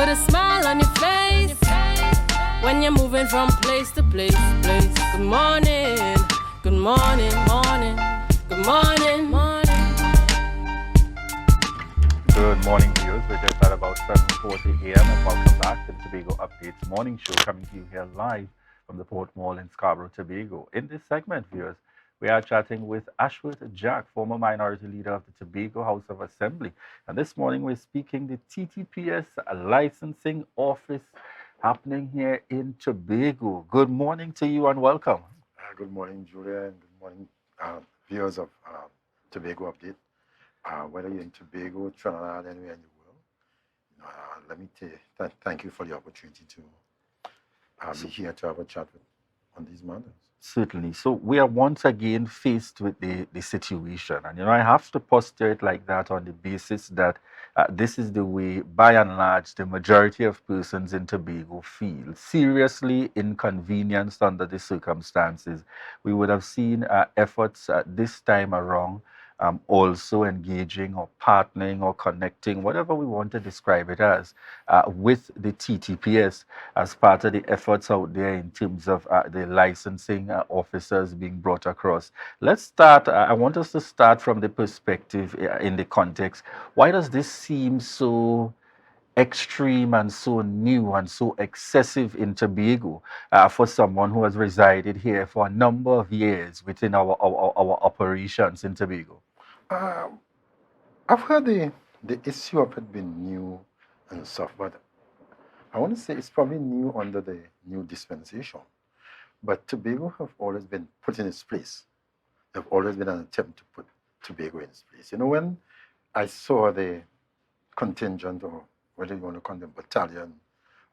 put a smile on your face when you're moving from place to place. Good morning, good morning, morning, good morning, morning. Good morning, viewers. We're just at about 7:40 a.m. and welcome back to the Tobago Updates morning show, coming to you here live from the Port Mall in Scarborough, Tobago. In this segment, viewers, we are chatting with Ashworth Jack, former minority leader of the Tobago House of Assembly. And this morning, we're speaking the TTPS licensing office happening here in Tobago. Good morning to you and welcome. Good morning, Julien. Good morning, viewers of Tobago Update. Whether you're in Tobago, Trinidad, anywhere in the world, let me thank you for the opportunity to be here to have a chat on these matters. Certainly. So we are once again faced with the situation. And, I have to posture it like that on the basis that this is the way, by and large, the majority of persons in Tobago feel. Seriously inconvenienced under the circumstances. We would have seen efforts this time around also engaging or partnering or connecting, whatever we want to describe it as, with the TTPS as part of the efforts out there in terms of the licensing officers being brought across. Let's start. I want us to start from the perspective in the context. Why does this seem so extreme and so new and so excessive in Tobago for someone who has resided here for a number of years within our operations in Tobago? I've heard the issue of it being new and stuff, but I want to say it's probably new under the new dispensation. But Tobago have always been put in its place. There've always been an attempt to put Tobago in its place. When I saw the contingent, or whether you want to call them battalion,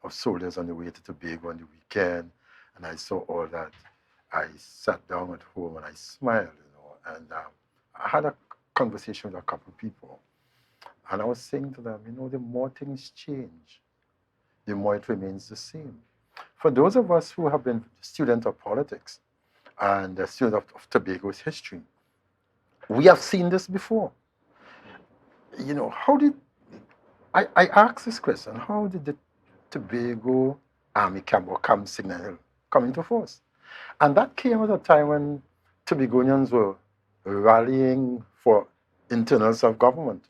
of soldiers on the way to Tobago on the weekend, and I saw all that, I sat down at home and I smiled, and I had a conversation with a couple of people, and I was saying to them, the more things change, the more it remains the same. For those of us who have been students of politics and students of Tobago's history, we have seen this before. How did I asked this question? How did the Tobago Army Camp or Camp Signal Hill come into force? And that came at a time when Tobagonians were rallying for internal self-government.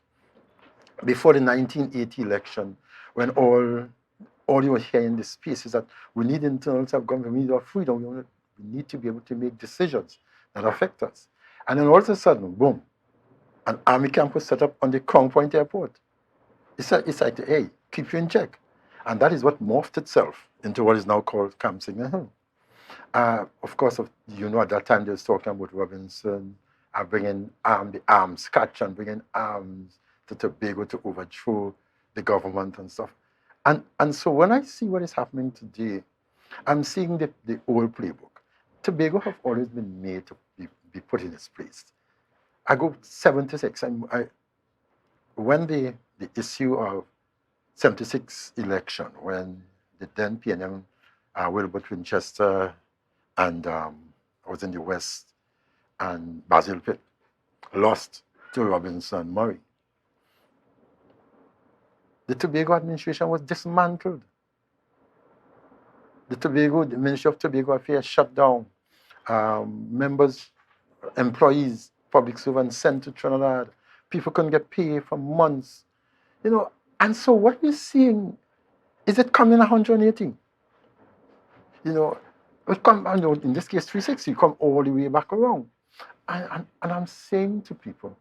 Before the 1980 election, when all you were hearing in the space is that we need internal self-government, we need our freedom, we need to be able to make decisions that affect us. And then all of a sudden, boom, an army camp was set up on the Crown Point Airport. It's like, hey, keep you in check. And that is what morphed itself into what is now called Camp Signal Hill. Of course, at that time they was talking about Robinson, bringing the arms catch and bringing arms to Tobago to overthrow the government and stuff. And so when I see what is happening today, I'm seeing the old playbook. Tobago have always been made to be put in its place. I go 76. When the issue of 76 election, when the then PNM, Wilbert Winchester, and I was in the West, and Basil Pitt lost to Robinson Murray. The Tobago administration was dismantled. The Ministry of Tobago Affairs shut down. Members, employees, public servants sent to Trinidad. People couldn't get paid for months. And so what we're seeing is it coming 180. It come, in this case 360, come all the way back around. And I'm saying to people,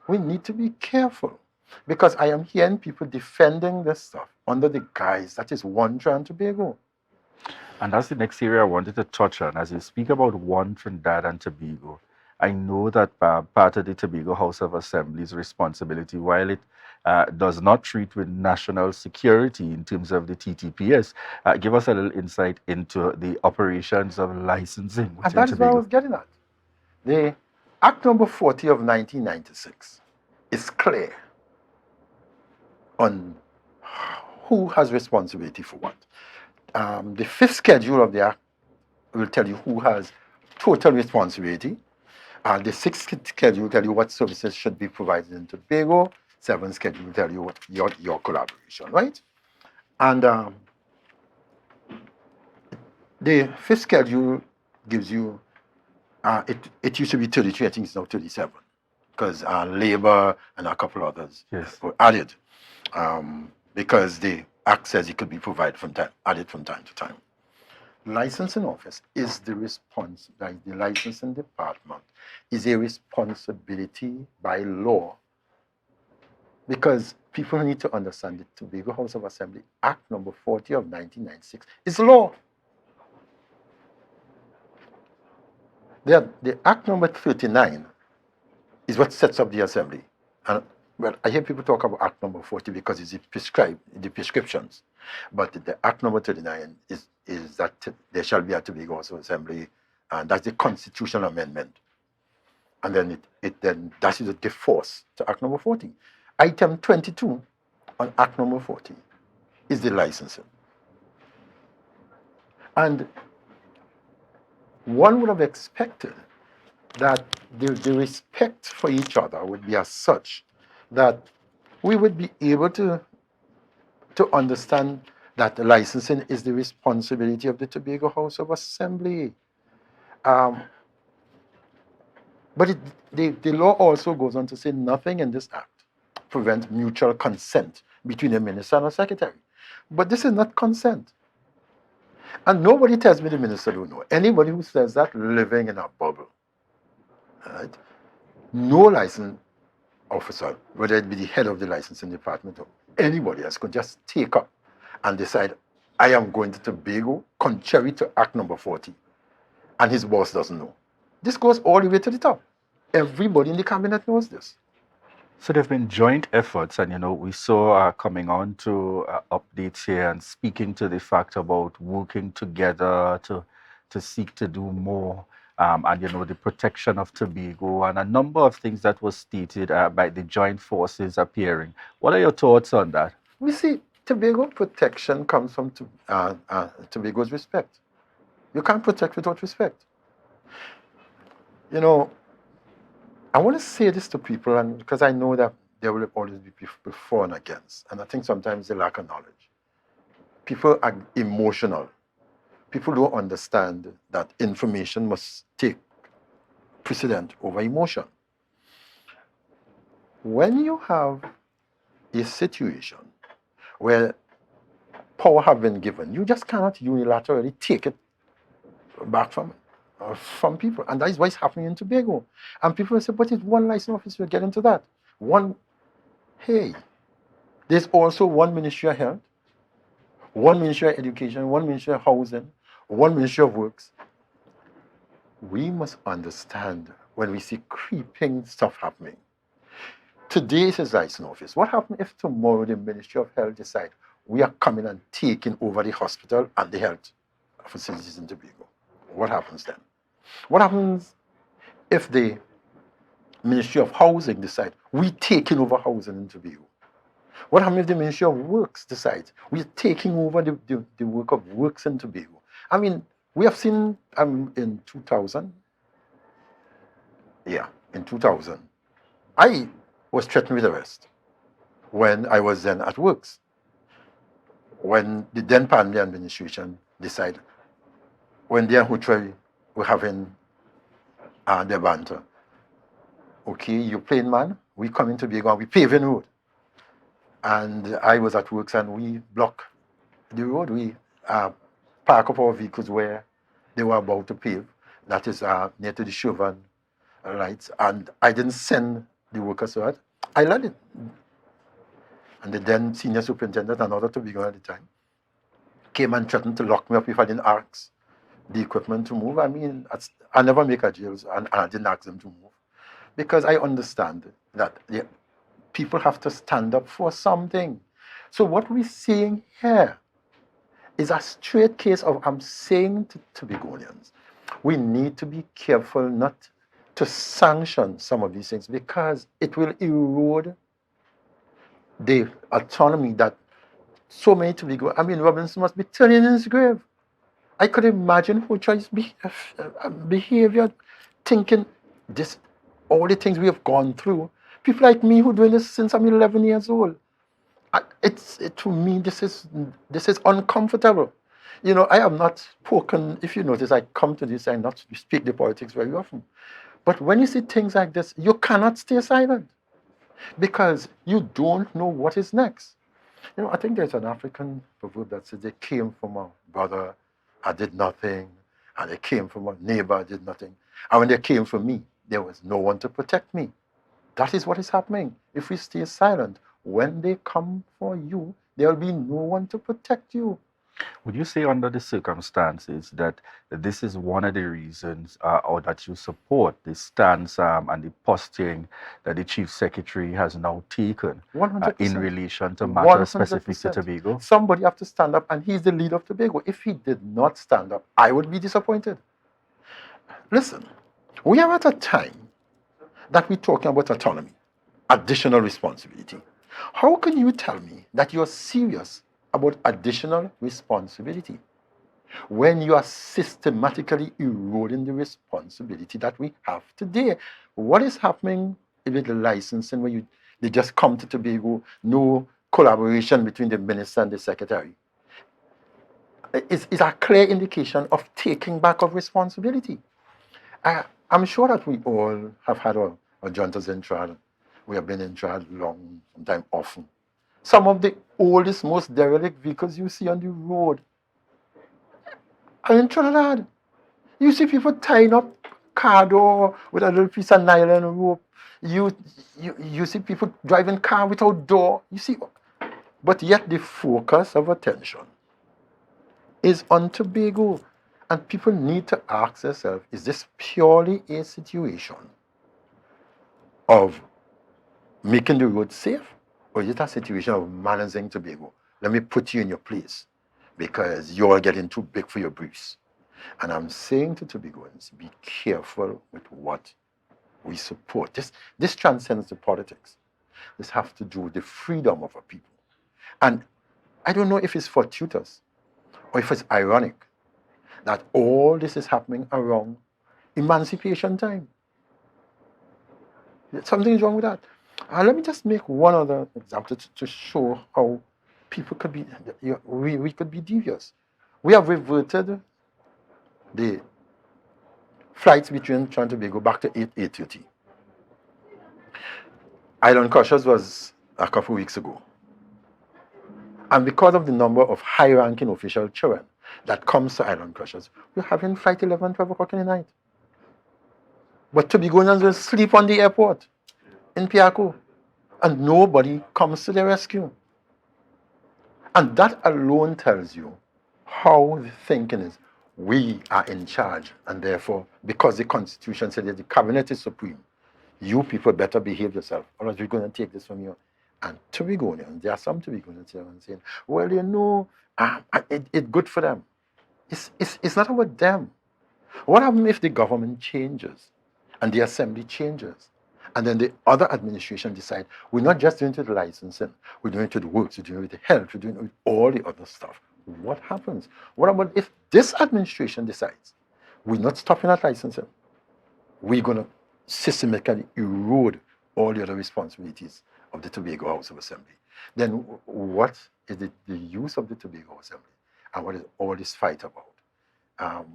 we need to be careful, because I am hearing people defending this stuff under the guise that is one Trinidad and Tobago. And that's the next area I wanted to touch on. As you speak about one Trinidad and Tobago, I know that part of the Tobago House of Assembly's responsibility, while it does not treat with national security in terms of the TTPS, give us a little insight into the operations of licensing. And that is what I was getting at. The Act number 40 of 1996 is clear on who has responsibility for what. The fifth schedule of the Act will tell you who has total responsibility. The sixth schedule will tell you what services should be provided in Tobago. Seventh schedule will tell you what your collaboration, right? And the fifth schedule gives you, it used to be 33, I think it's now 37, because labor and a couple others Yes. were added, because the act says it could be provided added from time to time. Licensing office is the response, like the licensing department is a responsibility by law, because people need to understand the Tobago House of Assembly Act number 40 of 1996 is law. The Act number 39 is what sets up the assembly. And well, I hear people talk about Act number 40 because it's prescribed in the prescriptions. But the Act number 39 is that there shall be a Tobago House of Assembly, and that's the constitutional amendment. And then that is the force to Act number 40. Item 22 on Act number 40 is the licensing. And one would have expected that the respect for each other would be as such that we would be able to understand that the licensing is the responsibility of the Tobago House of Assembly. But the law also goes on to say nothing in this act prevents mutual consent between a minister and a secretary. But this is not consent. And nobody tells me the minister don't know. Anybody who says that living in a bubble. Right? No license officer, whether it be the head of the licensing department or anybody else, could just take up and decide, I am going to Tobago contrary to Act number 40. And his boss doesn't know. This goes all the way to the top. Everybody in the cabinet knows this. So there have been joint efforts, and we saw coming on to updates here and speaking to the fact about working together to seek to do more, and the protection of Tobago and a number of things that was stated by the joint forces appearing. What are your thoughts on that? We see Tobago protection comes from Tobago's respect. You can't protect without respect. I want to say this to people, and because I know that there will always be people for and against, and I think sometimes they lack of knowledge. People are emotional. People don't understand that information must take precedent over emotion. When you have a situation where power have been given, you just cannot unilaterally take it back from people. And that is what is happening in Tobago. And people say, but it's one license office, we'll get into that. There's also one Ministry of Health, one Ministry of Education, one Ministry of Housing, one Ministry of Works. We must understand when we see creeping stuff happening. Today is his license office. What happens if tomorrow the Ministry of Health decide we are coming and taking over the hospital and the health facilities in Tobago? What happens then? What happens if the Ministry of Housing decide we're taking over housing in Tobago? What happens if the Ministry of Works decides we're taking over the work of works in Tobago? I mean, we have seen in 2000, in 2000, I was threatened with arrest when I was then at Works. When the then Panley administration decided, when they and Hutchwell were having their banter, okay, you plain man, we come into Tobago and we paving road. And I was at Works and we block the road. We park up our vehicles where they were about to pave. That is near to the Chauvin lights. And I didn't send the workers to it. I let it. And the then senior superintendent, another Tobago at the time, came and threatened to lock me up if I didn't ask the equipment to move. I mean, I never make a jail, and I didn't ask them to move. Because I understand that people have to stand up for something. So what we're seeing here is a straight case of, I'm saying to Tobagonians, we need to be careful not to sanction some of these things because it will erode the autonomy that so many Tobago. I mean, Robinson must be turning in his grave. I could imagine who tries behavior, thinking this, all the things we have gone through. People like me who doing this since I'm 11 years old. To me, this is uncomfortable. You know, I have not spoken. If you notice, I come to this, I not speak the politics very often. But when you see things like this, you cannot stay silent because you don't know what is next. You know, I think there's an African proverb that says they came from a brother, I did nothing, and they came from a neighbor, I did nothing. And when they came from me, there was no one to protect me. That is what is happening. If we stay silent, when they come for you, there will be no one to protect you. Would you say, under the circumstances, that this is one of the reasons, or that you support the stance and the posturing that the Chief Secretary has now taken 100%. in relation to matters 100%. specific to Tobago? Somebody have to stand up, and he's the leader of Tobago. If he did not stand up, I would be disappointed. Listen, we are at a time that we're talking about autonomy, additional responsibility. How can you tell me that you're serious about additional responsibility when you are systematically eroding the responsibility that we have today? What is happening with the licensing when they just come to Tobago, no collaboration between the minister and the secretary? It's a clear indication of taking back of responsibility. I'm sure that we all have had our jaunters in trial. We have been in trial long, sometimes often. Some of the oldest, most derelict vehicles you see on the road are in Trinidad. You see people tying up car door with a little piece of nylon rope. You see people driving car without door. You see, but yet the focus of attention is on Tobago. And people need to ask themselves, is this purely a situation of making the road safe, or is it a situation of managing Tobago? Let me put you in your place because you're getting too big for your briefs. And I'm saying to Tobagoans, be careful with what we support. This transcends the politics. This has to do with the freedom of our people. And I don't know if it's fortuitous or if it's ironic that all this is happening around emancipation time. Something is wrong with that. Let me just make one other example to show how people could be, we could be devious. We have reverted the flights between Trinidad and Tobago back to 8:30. Island Crushers was a couple of weeks ago. And because of the number of high-ranking official children that comes to Island Crushers, we're having flight 11, 12 o'clock in the night. But Tobagoans will sleep on the airport in Piaco, and nobody comes to their rescue. And that alone tells you how the thinking is. We are in charge, and therefore, because the Constitution said that the cabinet is supreme, you people better behave yourself, or else we're going to take this from you. And Tobagonians, there are some Tobagonians here saying, well, you know, it's good for them. It's not about them. What happens if the government changes and the assembly changes? And then the other administration decide, we're not just doing it with the licensing, we're doing it with the works, we're doing it with the health, we're doing it with all the other stuff. What happens? What about if this administration decides, we're not stopping at licensing, we're going to systematically erode all the other responsibilities of the Tobago House of Assembly? Then what is the use of the Tobago Assembly? And what is all this fight about?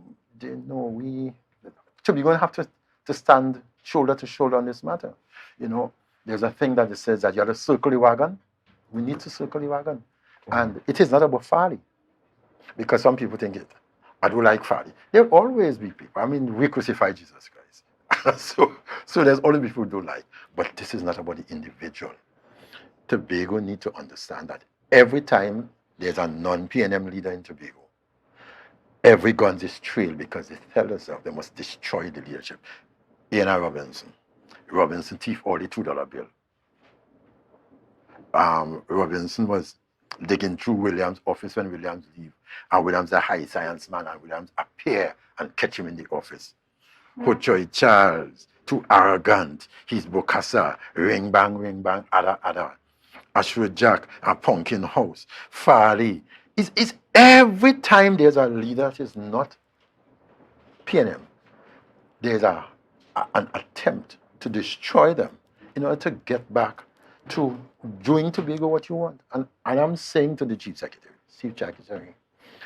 Tobago have to stand shoulder to shoulder on this matter. You know, there's a thing that says that you have to circle the wagon. We need to circle the wagon. And it is not about Farley. Because some people think it. I do like Farley. There'll always be people. I mean, we crucify Jesus Christ. so there's always people who don't like. But this is not about the individual. Tobago need to understand that every time there's a non-PNM leader in Tobago, every gun is trailed because they tell themselves they must destroy the leadership. A.N.I. Robinson thief all the $2 bill. Robinson was digging through Williams' office when Williams leave, and Williams a high science man, and Williams appear and catch him in the office. Hochoy Charles, too arrogant, he's Bokassa, ring bang, ada. Ashworth Jack, a pumpkin house. Farley. It's every time there's a leader that is not PNM, there's an attempt to destroy them in order to get back to doing Tobago what you want. And I'm saying to the Chief Secretary,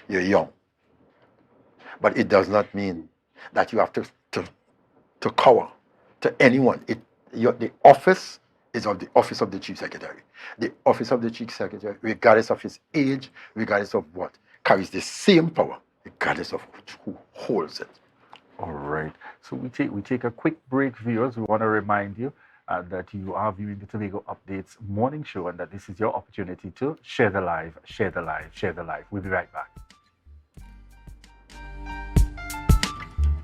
you're young, but it does not mean that you have to cower to anyone. The office is of the office of the Chief Secretary. The office of the Chief Secretary, regardless of his age, regardless of what, carries the same power, regardless of who holds it. All right. So we take a quick break, viewers. We want to remind you that you are viewing the Tobago Updates morning show and that this is your opportunity to share the live, share the live, share the live. We'll be right back.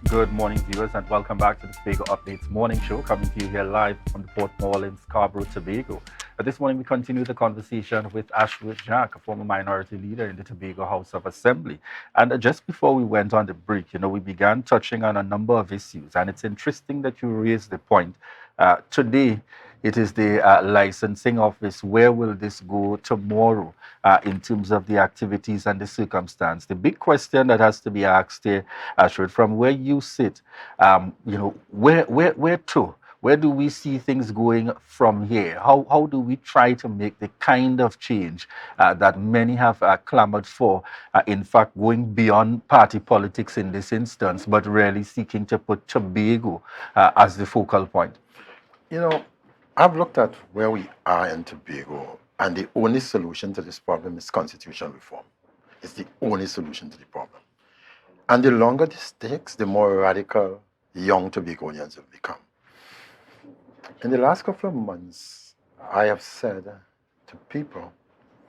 Good morning, viewers, and welcome back to the Tobago Updates morning show, coming to you here live from the Port Moreland, Scarborough, Tobago. This morning, we continue the conversation with Ashworth Jack, a former minority leader in the Tobago House of Assembly. And just before we went on the break, we began touching on a number of issues, and it's interesting that you raised the point. Today, it is the licensing office. Where will this go tomorrow in terms of the activities and the circumstance? The big question that has to be asked here, Ashworth, from where you sit, where to? Where do we see things going from here? How do we try to make the kind of change that many have clamored for, in fact, going beyond party politics in this instance, but really seeking to put Tobago as the focal point? I've looked at where we are in Tobago, and the only solution to this problem is constitutional reform. It's the only solution to the problem. And the longer this takes, the more radical young Tobagonians will become. In the last couple of months, I have said to people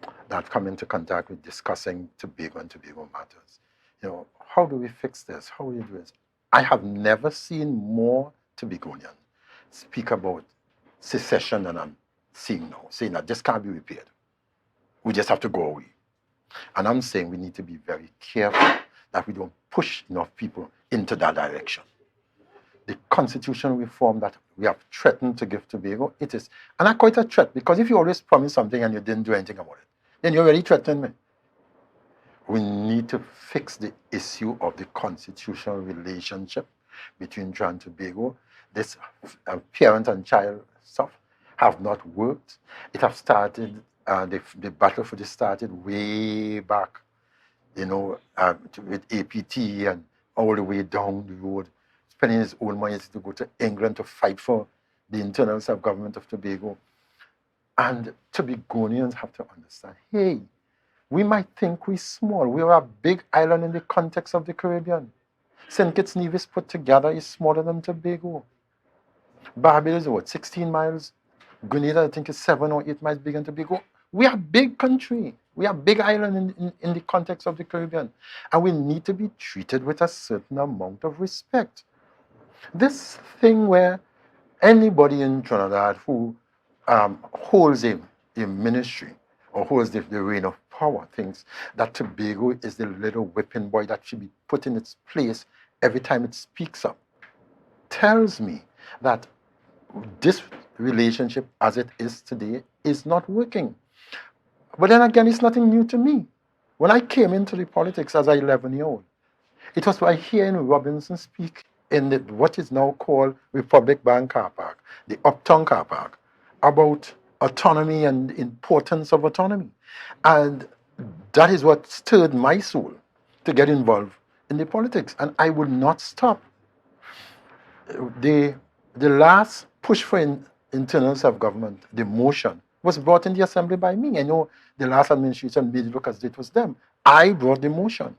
that have come into contact with discussing Tobago and Tobago matters, how do we fix this? How do we do this? I have never seen more Tobagonians speak about secession than I'm seeing now, saying that this can't be repaired. We just have to go away. And I'm saying we need to be very careful that we don't push enough people into that direction. The constitutional reform that we have threatened to give Tobago, it is, and not quite a threat, because if you always promise something and you didn't do anything about it, then you're already threatening me. We need to fix the issue of the constitutional relationship between Trinidad and Tobago. This parent and child stuff have not worked. It have started, the battle for this started way back, with APT and all the way down the road, spending his own money to go to England to fight for the internal self-government of Tobago. And Tobagonians have to understand, hey, we might think we're small. We're a big island in the context of the Caribbean. St. Kitts Nevis put together is smaller than Tobago. Barbados is 16 miles. Grenada, I think, is 7 or 8 miles bigger than Tobago. We are a big country. We are a big island in the context of the Caribbean. And we need to be treated with a certain amount of respect. This thing where anybody in Trinidad who holds a ministry or holds the reign of power thinks that Tobago is the little whipping boy that should be put in its place every time it speaks up, tells me that this relationship as it is today is not working. But then again, it's nothing new to me. When I came into the politics as an 11-year-old, it was by hearing Robinson speak in what is now called Republic Bank Car Park, the Uptown Car Park, about autonomy and the importance of autonomy. And that is what stirred my soul to get involved in the politics. And I would not stop. The last push for internal self-government, the motion, was brought in the assembly by me. I know the last administration made it look as if it was them. I brought the motion.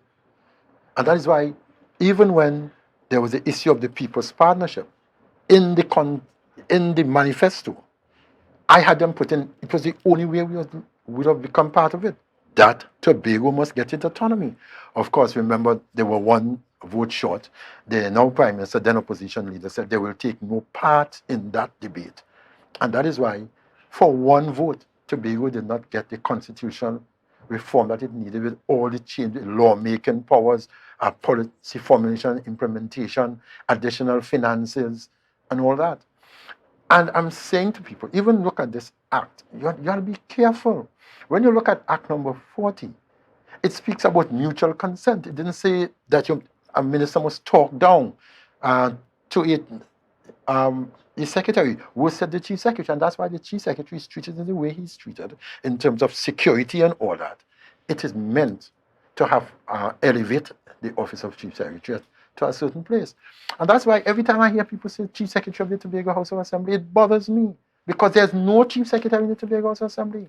And that is why, even when there was the issue of the People's Partnership, in the manifesto, I had them put in, it was the only way we would have become part of it, that Tobago must get its autonomy. Of course, remember, they were one vote short. The now Prime Minister, then opposition leader, said they will take no part in that debate. And that is why, for one vote, Tobago did not get the constitutional reform that it needed with all the change, lawmaking powers, policy formulation, implementation, additional finances, and all that. And I'm saying to people, even look at this act, you got to be careful. When you look at Act number 40, it speaks about mutual consent. It didn't say that a minister must talk down to the secretary will set the chief secretary, and that's why the chief secretary is treated in the way he's treated in terms of security and all that. It is meant to have elevate the office of chief secretary to a certain place. And that's why every time I hear people say chief secretary of the Tobago House of Assembly, it bothers me, because there's no chief secretary in the Tobago House of Assembly.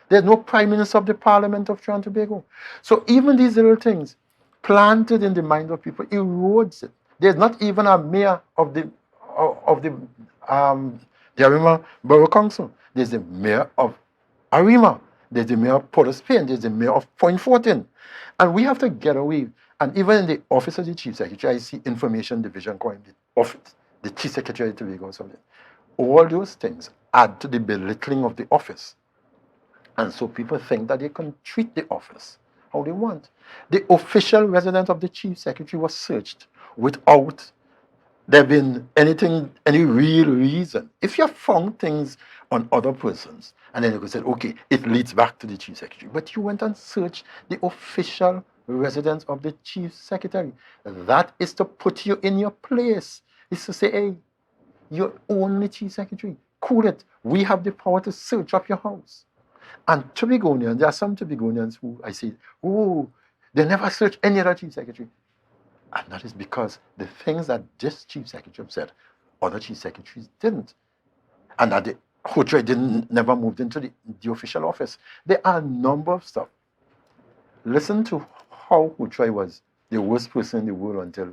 There's no prime minister of the Parliament of Trinidad and Tobago. So even these little things planted in the mind of people erodes it. There's not even a mayor of the Arima Borough Council. There's the mayor of Arima. There's the mayor of Port of Spain. There's the mayor of Point 14. And we have to get away. And even in the office of the chief secretary, I see information division calling the office, the chief secretary of Tobago or something. All those things add to the belittling of the office. And so people think that they can treat the office how they want. The official residence of the chief secretary was searched without there being any real reason. If you found things on other persons, and then you could say, okay, it leads back to the chief secretary. But you went and searched the official residence of the chief secretary. That is to put you in your place. It's to say, hey, you're only chief secretary. Cool it. We have the power to search up your house. And Tobagonians, there are some Tobagonians who I see, oh, they never search any other chief secretary. And that is because the things that this chief secretary said, other chief secretaries didn't. And that the Houtroy never moved into the official office. There are a number of stuff. Listen to how Houtroy was the worst person in the world until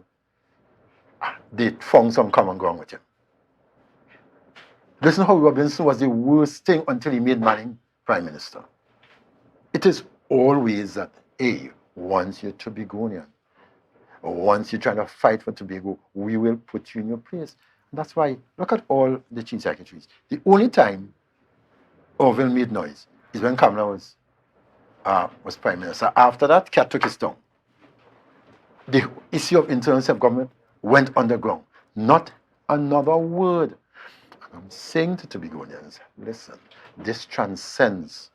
they found some common ground with him. Listen how Robinson was the worst thing until he made Manning prime minister. It is always that, hey, once you're Tobagonian, or once you're trying to fight for Tobago, we will put you in your place. And that's why, look at all the chief secretaries. The only time Orville made noise is when Kamala was prime minister. After that, Cat took his tongue. The issue of internal self-government went underground. Not another word. I'm saying to Tobagonians, listen, this transcends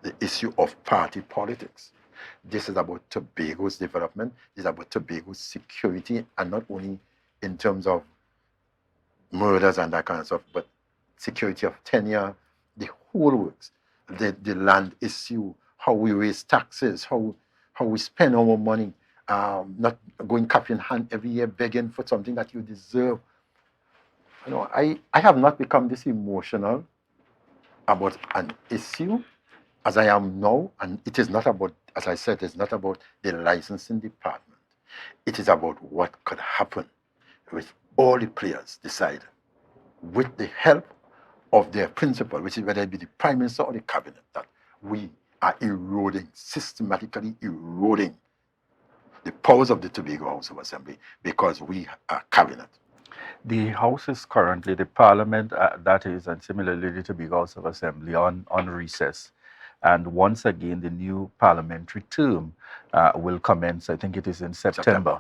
the issue of party politics. This is about Tobago's development. This is about Tobago's security, and not only in terms of murders and that kind of stuff, but security of tenure, the whole works. The land issue, how we raise taxes, how we spend our money, not going cap in hand every year begging for something that you deserve. You know, I have not become this emotional about an issue as I am now, and it is not about, as I said, it's not about the licensing department. It is about what could happen with all the players decide, with the help of their principal, which is whether it be the prime minister or the cabinet, that we are eroding, systematically eroding the powers of the Tobago House of Assembly because we are cabinet. The House is currently, the Parliament, that is, and similarly the Tobago House of Assembly on recess. And once again, the new parliamentary term will commence, I think it is in September.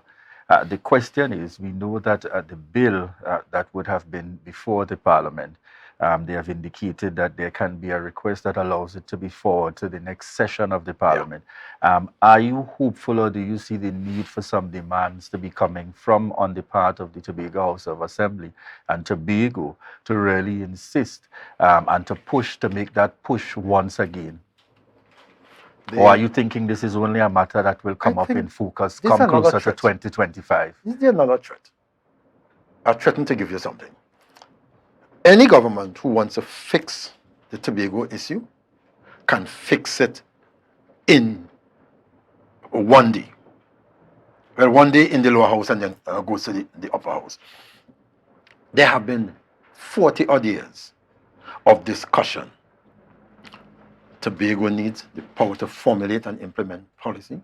The question is, we know that the bill that would have been before the Parliament, they have indicated that there can be a request that allows it to be forwarded to the next session of the Parliament. Yeah. Are you hopeful, or do you see the need for some demands to be coming from on the part of the Tobago House of Assembly and Tobago to really insist and to push, to make that push once again? Or are you thinking this is only a matter that will come up in focus, come closer to 2025? This is another threat. I threaten to give you something. Any government who wants to fix the Tobago issue can fix it in one day. Well, one day in the lower house and then goes to the upper house. There have been 40 odd years of discussion. Tobago needs the power to formulate and implement policy.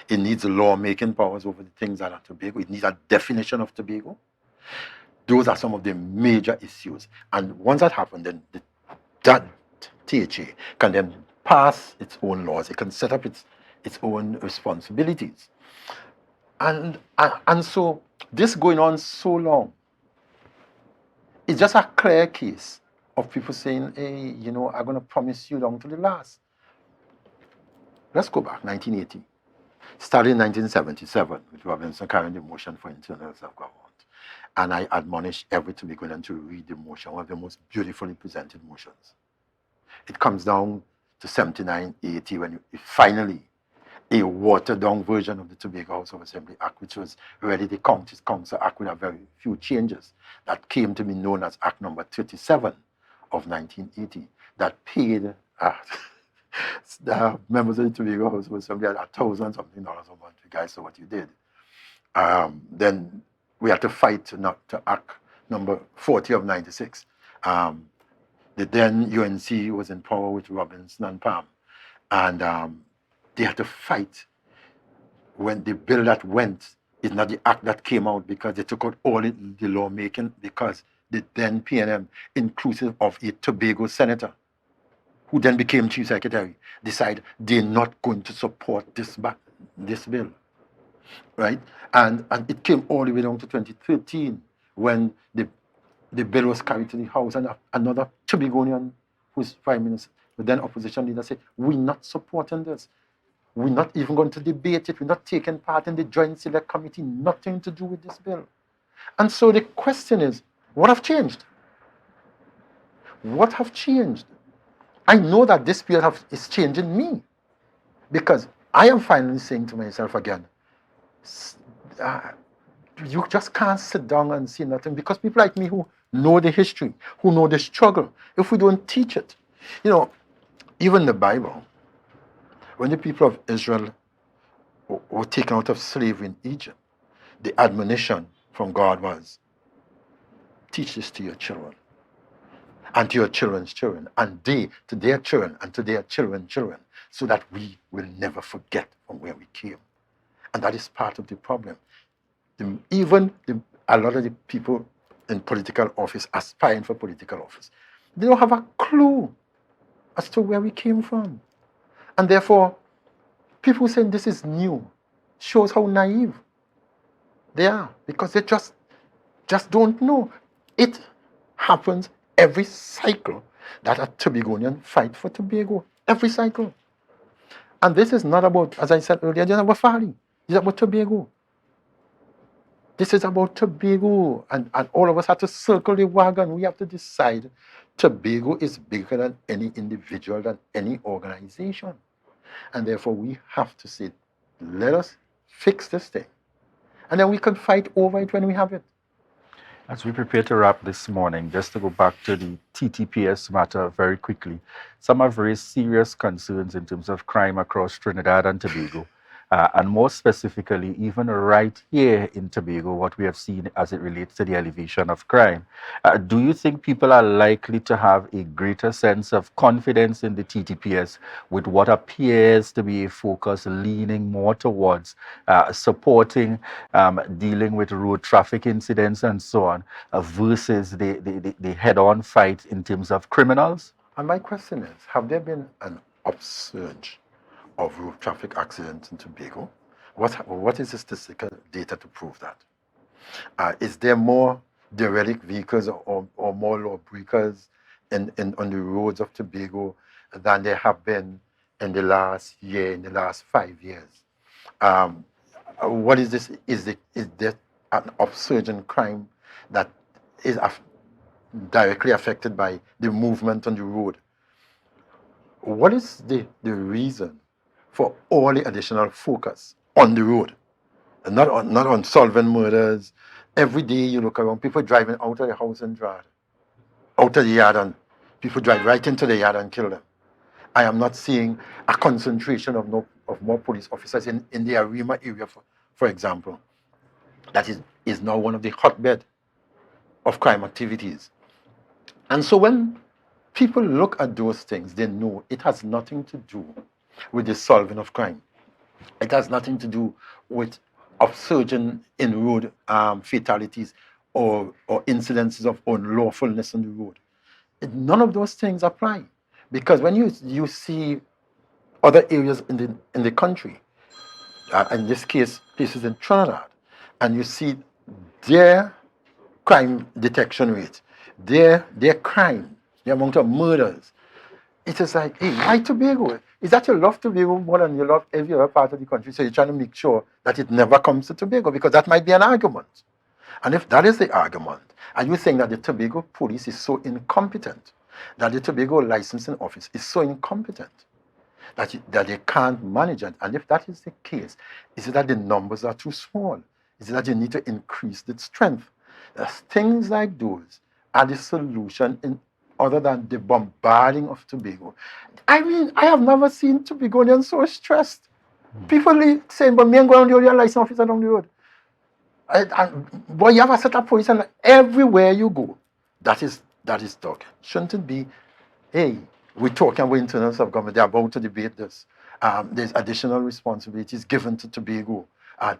It needs lawmaking powers over the things that are Tobago. It needs a definition of Tobago. Those are some of the major issues. And once that happens, then that THA can then pass its own laws. It can set up its own responsibilities. And so this going on so long, it's just a clear case of people saying, hey, you know, I'm going to promise you down to the last. Let's go back, 1980. Started in 1977 with Robinson carrying the motion for internal self-government. And I admonish every Tobagonian to read the motion, one of the most beautifully presented motions. It comes down to 7980 when finally a watered-down version of the Tobago House of Assembly Act, which was really the Counties Council Act with a very few changes, that came to be known as Act number 37 of 1980, that paid the members of the Tobago House of Assembly $1,000 something a month. You guys saw what you did. Then we had to fight to Act number 40 of 96. The then UNC was in power with Robinson and Palm, and they had to fight when the bill that went is not the act that came out, because they took out all the lawmaking, because the then PNM, inclusive of a Tobago senator, who then became chief secretary, decided they're not going to support this bill, right? And it came all the way down to 2013 when the bill was carried to the House, and another Tobagonian, who's prime minister, the then opposition leader, said, we're not supporting this. We're not even going to debate it. We're not taking part in the Joint Select Committee. Nothing to do with this bill. And so the question is, what have changed? What have changed? I know that this bill is changing me, because I am finally saying to myself again, you just can't sit down and say nothing, because people like me who know the history, who know the struggle, if we don't teach it, even the Bible, when the people of Israel were taken out of slavery in Egypt, the admonition from God was, teach this to your children, and to your children's children, and they to their children, and to their children's children, so that we will never forget from where we came. And that is part of the problem. A lot of the people in political office, aspiring for political office, they don't have a clue as to where we came from. And therefore, people saying this is new shows how naive they are, because they just don't know. It happens every cycle that a Tobagonian fight for Tobago. Every cycle. And this is not about, as I said earlier, this is about Fali. This is about Tobago. This is about Tobago, and all of us have to circle the wagon. We have to decide Tobago is bigger than any individual, than any organization. And therefore, we have to say, let us fix this thing. And then we can fight over it when we have it. As we prepare to wrap this morning, just to go back to the TTPS matter very quickly, some have raised serious concerns in terms of crime across Trinidad and Tobago. And more specifically, even right here in Tobago, what we have seen as it relates to the elevation of crime. Do you think people are likely to have a greater sense of confidence in the TTPS with what appears to be a focus leaning more towards supporting dealing with road traffic incidents and so on, versus the head-on fight in terms of criminals? And my question is, have there been an upsurge of road traffic accidents in Tobago? What is the statistical data to prove that? Is there more derelict vehicles or more lawbreakers on the roads of Tobago than there have been in the last year, in the last 5 years? What is this? Is there an upsurge in crime that is directly affected by the movement on the road? What is the reason for all the additional focus on the road, and not on solving murders? Every day you look around, people driving out of the house and drive out of the yard, and people drive right into the yard and kill them. I am not seeing a concentration of more police officers in the Arima area, for example. That is now one of the hotbed of crime activities. And so when people look at those things, they know it has nothing to do with the solving of crime. It has nothing to do with upsurging in road fatalities or incidences of unlawfulness on the road. None of those things apply, because when you see other areas in the country, in this case places in Trinidad, and you see their crime detection rate, their crime, the amount of murders, it is like, hey, why Tobago? Is that you love Tobago more than you love every other part of the country? So you're trying to make sure that it never comes to Tobago, because that might be an argument. And if that is the argument, and you think that the Tobago police is so incompetent, that the Tobago licensing office is so incompetent, that they can't manage it, and if that is the case, is it that the numbers are too small? Is it that you need to increase the strength? Things like those are the solution other than the bombarding of Tobago. I mean, I have never seen Tobagonians so stressed. People saying, but me and going on the road, your license officer down the road. Boy, you have a set of police, and everywhere you go, that is talk. Shouldn't it be, hey, we're talking about internal government, they're about to debate this. There's additional responsibilities given to Tobago.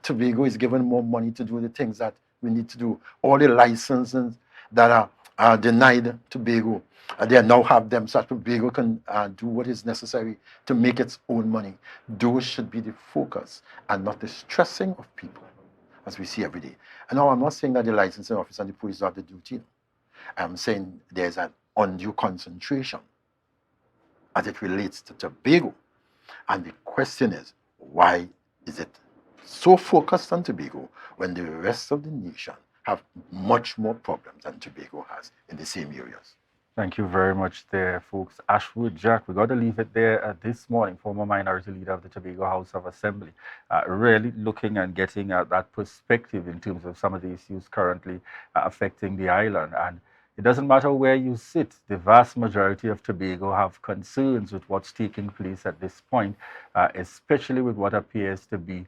Tobago is given more money to do the things that we need to do. All the licenses that are denied Tobago, they now have them so that Tobago can do what is necessary to make its own money. Those should be the focus and not the stressing of people, as we see every day. And now I'm not saying that the licensing office and the police don't have the duty. I'm saying there's an undue concentration as it relates to Tobago. And the question is, why is it so focused on Tobago when the rest of the nation have much more problems than Tobago has in the same areas? Thank you very much there, folks. Ashworth Jack, we got to leave it there this morning. Former minority leader of the Tobago House of Assembly, really looking and getting that perspective in terms of some of the issues currently affecting the island. And it doesn't matter where you sit, the vast majority of Tobago have concerns with what's taking place at this point, especially with what appears to be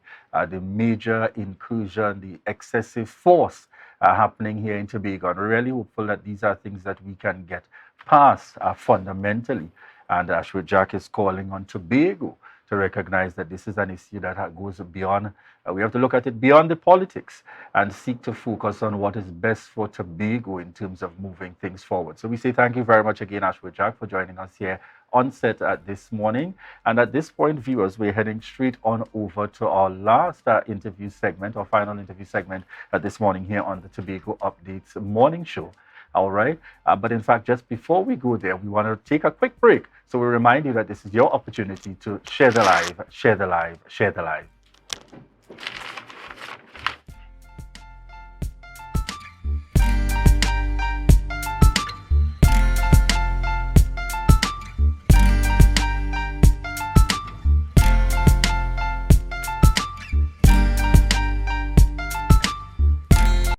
the major incursion, the excessive force happening here in Tobago. And we're really hopeful that these are things that we can get past fundamentally. And Ashworth Jack is calling on Tobago to recognize that this is an issue that goes beyond, we have to look at it beyond the politics and seek to focus on what is best for Tobago in terms of moving things forward. So we say thank you very much again, Ashworth Jack, for joining us here on set this morning. And at this point, viewers, we're heading straight on over to our last interview segment, our final interview segment this morning here on the Tobago Updates morning show. All right. But in fact, just before we go there, we want to take a quick break. So we remind you that this is your opportunity to share the live, share the live, share the live.